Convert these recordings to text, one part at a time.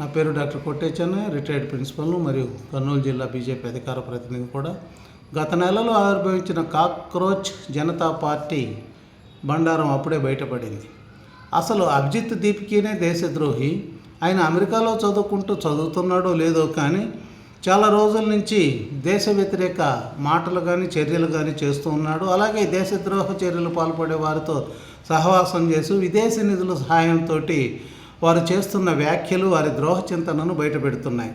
నా పేరు doctor కొట్టేచన్నయ్య, retired ప్రిన్సిపల్ను మరియు కర్నూలు జిల్లా బీజేపీ అధికార ప్రతినిధి కూడా. గత నెలలో ఆవిర్భవించిన కాక్రోచ్ జనతా పార్టీ బండారం అప్పుడే బయటపడింది. అసలు అభిజిత్ దీప్కినే దేశద్రోహి. ఆయన అమెరికాలో చదువుతున్నాడో లేదో కానీ చాలా రోజుల నుంచి దేశ వ్యతిరేక మాటలు కానీ చర్యలు కానీ చేస్తూ ఉన్నాడు. అలాగే దేశద్రోహ చర్యలు పాల్పడే వారితో సహవాసం చేసి విదేశీ నిధుల సహాయంతో వారు చేస్తున్న వ్యాఖ్యలు వారి ద్రోహ చింతనను బయటపెడుతున్నాయి.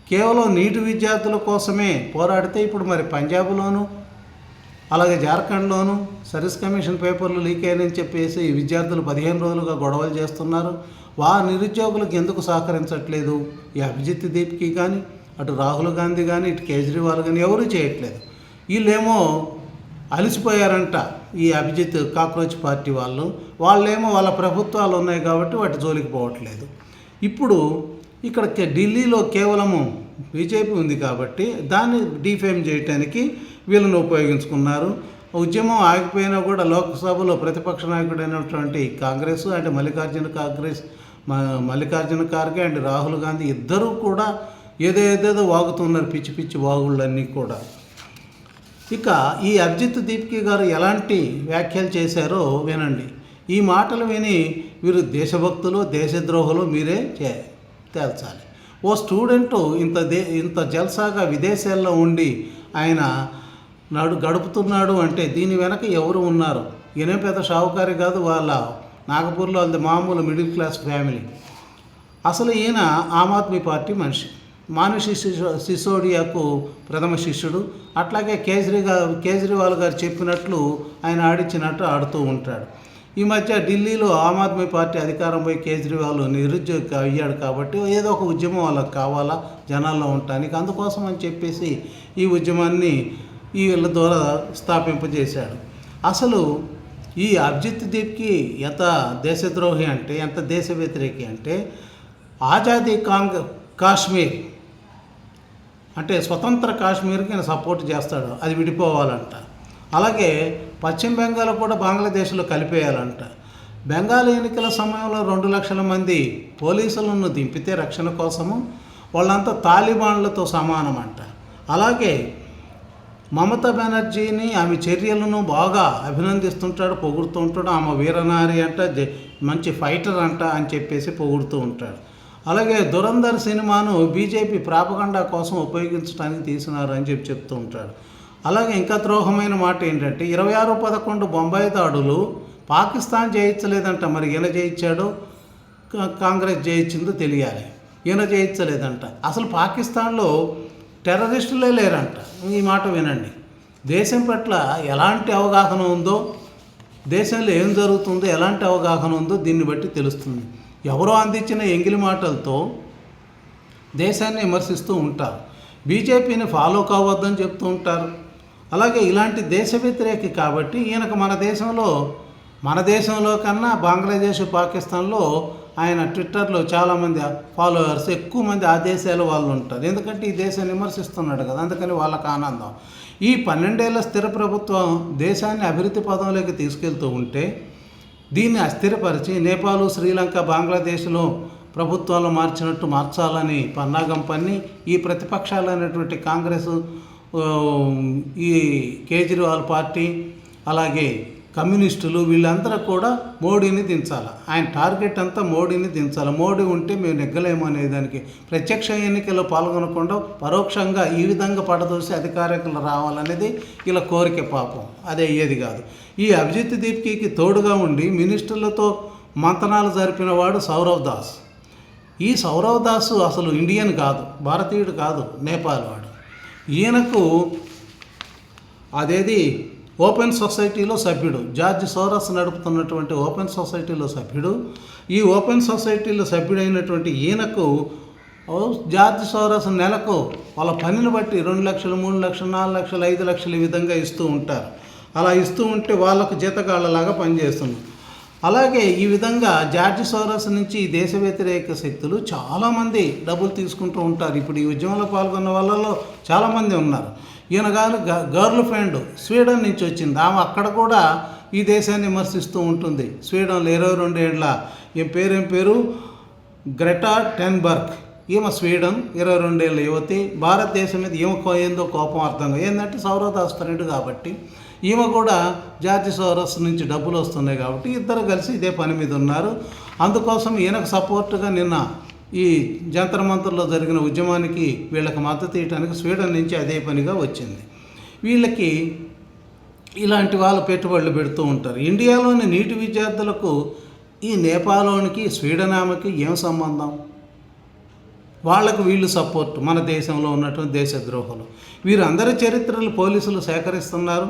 కేవలం నీటి విద్యార్థుల కోసమే పోరాడితే ఇప్పుడు మరి పంజాబ్లోను అలాగే జార్ఖండ్లోను సర్వీస్ కమిషన్ పేపర్లు లీక్ అయ్యాయని చెప్పేసి విద్యార్థులు 15 రోజులుగా గొడవలు చేస్తున్నారు. నిరుద్యోగులకు ఎందుకు సహకరించట్లేదు? ఈ అభిజిత్ దీప్కి కానీ అటు రాహుల్ గాంధీ కానీ ఇటు కేజ్రీవాల్ కానీ ఎవరూ చేయట్లేదు. వీళ్ళేమో అలసిపోయారంట. ఈ అభిజిత్ కాక్రోచ్ పార్టీ వాళ్ళేమో వాళ్ళ ప్రభుత్వాలు ఉన్నాయి కాబట్టి వాటి జోలికి పోవట్లేదు. ఇప్పుడు ఇక్కడ ఢిల్లీలో కేవలము బీజేపీ ఉంది కాబట్టి దాన్ని డిఫేమ్ చేయడానికి వీళ్ళని ఉపయోగించుకున్నారు. ఉద్యమం ఆగిపోయినా కూడా లోక్సభలో ప్రతిపక్ష నాయకుడైనటువంటి కాంగ్రెస్ అంటే మల్లికార్జున ఖార్గే అండ్ రాహుల్ గాంధీ ఇద్దరూ కూడా ఏదేదో వాగుతున్నారు, పిచ్చి పిచ్చి వాగుళ్ళన్నీ కూడా. ఇక ఈ అభిజిత్ దీప్కి గారు ఎలాంటి వ్యాఖ్యలు చేశారో వినండి. ఈ మాటలు విని వీరు దేశభక్తులు దేశద్రోహులు మీరే తేల్చాలి. ఓ స్టూడెంటు ఇంత జల్సాగా విదేశాల్లో ఉండి ఆయన గడుపుతున్నాడు అంటే దీని వెనక ఎవరు ఉన్నారు? ఈయన పెద్ద షావుకారి కాదు, వాళ్ళ నాగపూర్లో వాళ్ళది మామూలు మిడిల్ క్లాస్ ఫ్యామిలీ. అసలు ఈయన ఆమ్ ఆద్మీ పార్టీ మనిషి, మానుషి సిసోడియాకు ప్రథమ శిష్యుడు. అట్లాగే కేజ్రీవాల్ గారు చెప్పినట్లు ఆయన ఆడిచ్చినట్టు ఆడుతూ ఉంటాడు. ఈ మధ్య ఢిల్లీలో ఆమ్ ఆద్మీ పార్టీ అధికారం పోయి కేజ్రీవాల్ నిరుద్యోగి అయ్యాడు కాబట్టి ఏదో ఒక ఉద్యమం వాళ్ళకి కావాలా జనాల్లో ఉండటానికి, అందుకోసం అని చెప్పేసి ఈ ఉద్యమాన్ని వీళ్ళ ద్వారా స్థాపింపజేశాడు. అసలు ఈ అభిజిత్ దీప్కి ఎంత దేశద్రోహి అంటే ఎంత దేశ వ్యతిరేకి అంటే ఆజాదీ కాశ్మీర్ అంటే స్వతంత్ర కాశ్మీర్కి ఆయన సపోర్ట్ చేస్తాడు, అది విడిపోవాలంట. అలాగే పశ్చిమ బెంగాల్ కూడా బంగ్లాదేశ్లో కలిపేయాలంట. బెంగాల్ ఎన్నికల సమయంలో 2 లక్షల మంది పోలీసులను దింపితే రక్షణ కోసము వాళ్ళంతా తాలిబాన్లతో సమానమంట. అలాగే మమతా బెనర్జీని ఆమె చర్యలను బాగా అభినందిస్తుంటాడు, పొగుడుతూ ఉంటాడు. ఆమె వీరనారి అంట, మంచి ఫైటర్ అంట అని చెప్పేసి పొగుడుతూ ఉంటాడు. అలాగే దురంధర్ సినిమాను బీజేపీ ప్రాపగండా కోసం ఉపయోగించడానికి తీసినారు అని చెప్తూ ఉంటాడు. అలాగే ఇంకా ద్రోహమైన మాట ఏంటంటే 26/11 బొంబాయి దాడులు పాకిస్తాన్ జయించలేదంట. మరి ఈయన జయించాడో కాంగ్రెస్ జయించిందో తెలియాలి. ఈయన జయించలేదంట. అసలు పాకిస్తాన్లో టెర్రరిస్టులే లేరంట. ఈ మాట వినండి. దేశం పట్ల ఎలాంటి అవగాహన ఉందో, దేశంలో ఏం జరుగుతుందో ఎలాంటి అవగాహన ఉందో దీన్ని బట్టి తెలుస్తుంది. ఎవరో అందించిన ఎంగిలి మాటలతో దేశాన్ని విమర్శిస్తూ ఉంటారు, బీజేపీని ఫాలో కావద్దని చెప్తూ ఉంటారు. అలాగే ఇలాంటి దేశ వ్యతిరేకి కాబట్టి ఈయనకు మన దేశంలో కన్నా బంగ్లాదేశ్ పాకిస్తాన్లో ఆయన ట్విట్టర్లో చాలామంది ఫాలోవర్స్ ఎక్కువ మంది ఆ దేశాల వాళ్ళు ఉంటారు. ఎందుకంటే ఈ దేశాన్ని విమర్శిస్తున్నాడు కదా, అందుకని వాళ్ళకి ఆనందం. ఈ 12 ఏళ్ల స్థిర ప్రభుత్వం దేశాన్ని అభివృద్ధి పదంలోకి తీసుకెళ్తూ ఉంటే దీన్ని అస్థిరపరిచి నేపాల్, శ్రీలంక, బంగ్లాదేశ్లో ప్రభుత్వాలు మార్చినట్టు మార్చాలని పన్నాగం పన్ని ఈ ప్రతిపక్షాలైనటువంటి కాంగ్రెస్, ఈ కేజ్రీవాల్ పార్టీ, అలాగే కమ్యూనిస్టులు వీళ్ళందరూ కూడా మోడీని దించాలి. ఆయన టార్గెట్ అంతా మోడీని దించాలి. మోడీ ఉంటే మేము నెగ్గలేము అనేదానికి ప్రత్యక్ష ఎన్నికల్లో పాల్గొనకుండా పరోక్షంగా ఈ విధంగా పడదోసి అధికారికలు రావాలనేది ఇలా కోరిక. పాపం అదే అయ్యేది కాదు. ఈ అభిజిత్ దీప్కి తోడుగా ఉండి మినిస్టర్లతో మంతనాలు జరిపిన వాడు సౌరవ్ దాస్. ఈ సౌరవ్ దాస్ అసలు ఇండియన్ కాదు, భారతీయుడు కాదు, నేపాల్ వాడు. ఈయనకు అదేది ఓపెన్ సొసైటీలో సభ్యుడు, జార్జ్ సోరస్ నడుపుతున్నటువంటి ఓపెన్ సొసైటీలో సభ్యుడు. ఈ ఓపెన్ సొసైటీలో సభ్యుడైనటువంటి ఈయనకు జార్జ్ సోరస్ నెలకు వాళ్ళ పనిని బట్టి 2 లక్షలు, 3 లక్షలు, 4 లక్షలు, 5 లక్షలు ఈ విధంగా ఇస్తూ ఉంటారు. అలా ఇస్తూ ఉంటే వాళ్ళకు జీతగాళ్ళలాగా పనిచేస్తున్నారు. అలాగే ఈ విధంగా జార్జ్ సోరస్ నుంచి దేశ వ్యతిరేక శక్తులు చాలామంది డబ్బులు తీసుకుంటూ ఉంటారు. ఇప్పుడు ఈ ఉద్యమంలో పాల్గొన్న వాళ్ళలో చాలామంది ఉన్నారు. ఈయన గారు గర్ల్ ఫ్రెండ్ స్వీడన్ నుంచి వచ్చింది. ఆమె అక్కడ కూడా ఈ దేశాన్ని విమర్శిస్తూ ఉంటుంది. స్వీడన్లో 22 ఏళ్ళ ఏం పేరు గ్రెటా టెన్బర్గ్ ఈమె స్వీడన్ 22 ఏళ్ళ యువతి. భారతదేశం మీద ఈమె ఏందో కోపం అర్థంగా ఏంటంటే సౌరదాస్ ఫ్రెండ్ కాబట్టి ఈమె కూడా జార్జ్ సోరస్ నుంచి డబ్బులు వస్తున్నాయి కాబట్టి ఇద్దరు కలిసి ఇదే పని మీద ఉన్నారు. అందుకోసం ఈయనకు సపోర్టుగా నిన్న ఈ జంతర్ మంతర్లో జరిగిన ఉద్యమానికి వీళ్ళకి మద్దతు ఇవ్వడానికి స్వీడన్ నుంచి అదే పనిగా వచ్చింది. వీళ్ళకి ఇలాంటి వాళ్ళు పెట్టుబడులు పెడుతూ ఉంటారు. ఇండియాలోని నీటి విద్యార్థులకు ఈ నేపాల్లోనికి స్వీడన్ ఆమెకి ఏం సంబంధం? వాళ్లకు వీళ్ళు సపోర్ట్. మన దేశంలో ఉన్నటువంటి దేశద్రోహులు వీరందరి చరిత్రలు పోలీసులు సేకరిస్తున్నారు.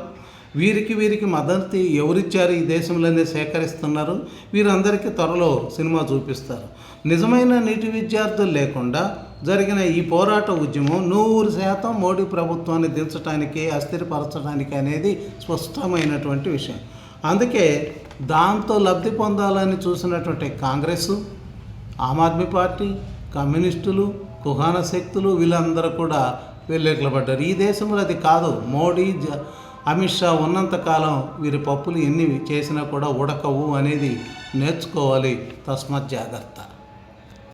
వీరికి మద్దతు ఎవరిచ్చారు ఈ దేశంలోనే సేకరిస్తున్నారు. వీరందరికీ త్వరలో సినిమా చూపిస్తారు. నిజమైన నీటి విద్యార్థులు లేకుండా జరిగిన ఈ పోరాట ఉద్యమం 100% మోడీ ప్రభుత్వాన్ని దించడానికి, అస్థిరపరచడానికి అనేది స్పష్టమైనటువంటి విషయం. అందుకే దాంతో లబ్ధి పొందాలని చూసినటువంటి కాంగ్రెస్, ఆమ్ ఆద్మీ పార్టీ, కమ్యూనిస్టులు, కుహాన శక్తులు వీళ్ళందరూ కూడా వెళ్ళెట్లబడ్డారు. ఈ దేశంలో అది కాదు. మోడీ, అమిత్ షా ఉన్నంతకాలం వీరి పప్పులు ఎన్ని చేసినా కూడా ఉడకవు అనేది నేర్చుకోవాలి. తస్మాత్ జాగ్రత్త.